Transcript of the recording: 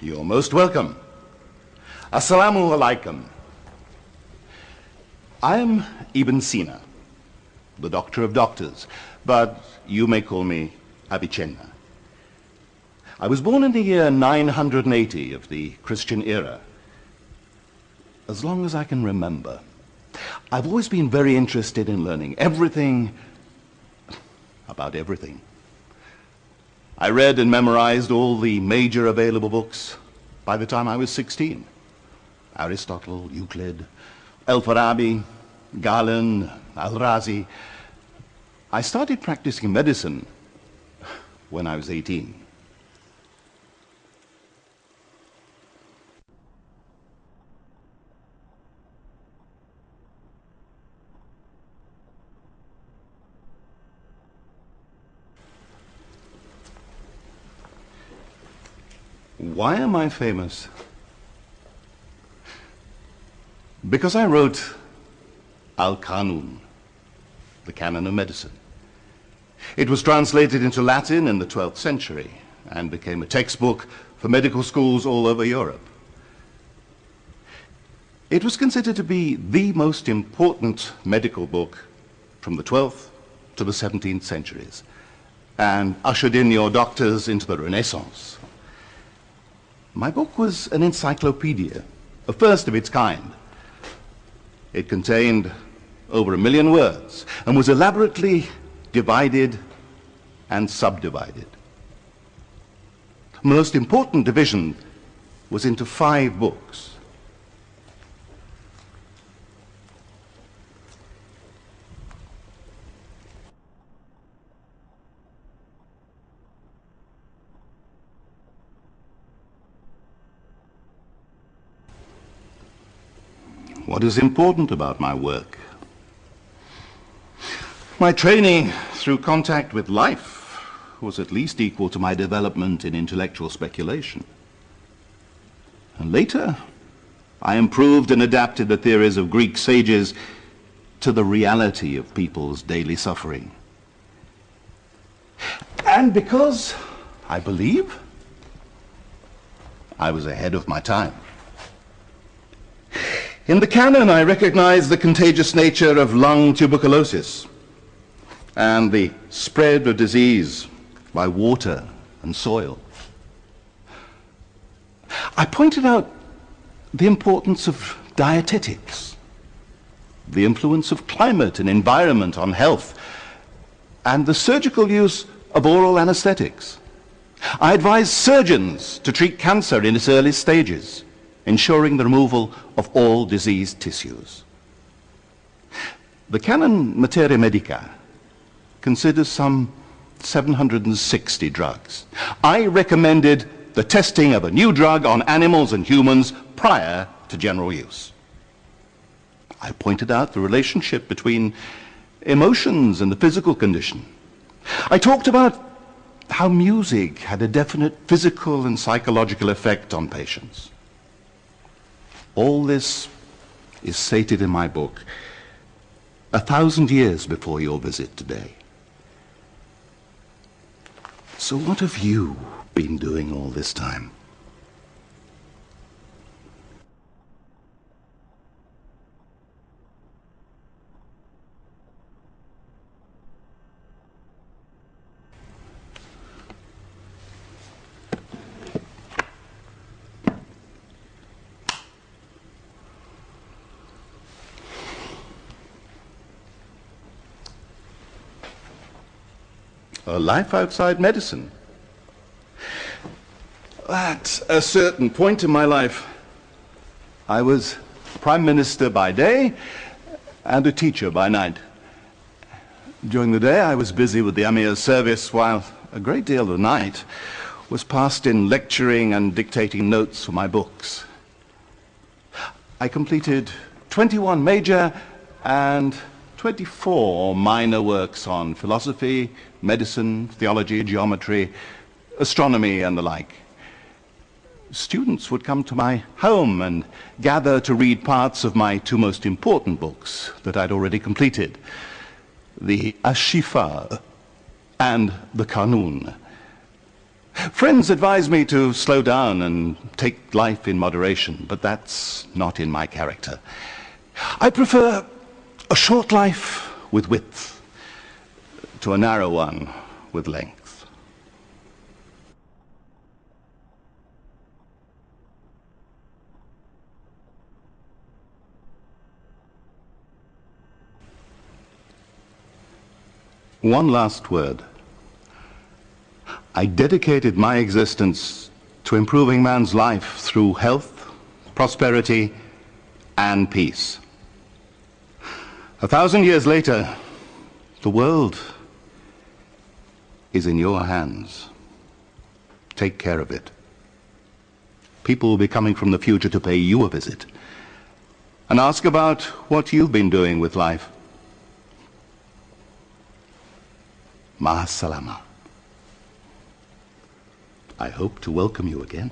You're most welcome. Assalamu alaikum. I am Ibn Sina, the doctor of doctors, but you may call me Avicenna. I was born in the year 980 of the Christian era. As long as I can remember, I've always been very interested in learning everything about everything. I read and memorized all the major available books by the time I was 16. Aristotle, Euclid, Al-Farabi, Galen, Al-Razi. I started practicing medicine when I was 18. Why am I famous? Because I wrote Al-Qanun, the canon of medicine. It was translated into Latin in the 12th century and became a textbook for medical schools all over Europe. It was considered to be the most important medical book from the 12th to the 17th centuries and ushered in your doctors into the Renaissance. My book was an encyclopedia, a first of its kind. It contained over 1 million words and was elaborately divided and subdivided. The most important division was into 5 books. What is important about my work? My training through contact with life was at least equal to my development in intellectual speculation. And later, I improved and adapted the theories of Greek sages to the reality of people's daily suffering. And because I believe I was ahead of my time. In the canon, I recognize the contagious nature of lung tuberculosis and the spread of disease by water and soil. I pointed out the importance of dietetics, the influence of climate and environment on health, and the surgical use of oral anesthetics. I advised surgeons to treat cancer in its early stages, ensuring the removal of all diseased tissues. The canon Materia Medica considers some 760 drugs. I recommended the testing of a new drug on animals and humans prior to general use. I pointed out the relationship between emotions and the physical condition. I talked about how music had a definite physical and psychological effect on patients. All this is stated in my book 1,000 years before your visit today. So what have you been doing all this time? A life outside medicine. At a certain point in my life, I was Prime Minister by day and a teacher by night. During the day, I was busy with the Amir's service, while a great deal of the night was passed in lecturing and dictating notes for my books. I completed 21 major and 24 minor works on philosophy, medicine, theology, geometry, astronomy, and the like. Students would come to my home and gather to read parts of my 2 most important books that I'd already completed, the Ashifa and the Qanun. Friends advise me to slow down and take life in moderation, but that's not in my character. I prefer a short life with width to a narrow one with length. One last word. I dedicated my existence to improving man's life through health, prosperity, and peace. 1,000 years later, the world is in your hands. Take care of it. People will be coming from the future to pay you a visit and ask about what you've been doing with life. Ma salama. I hope to welcome you again.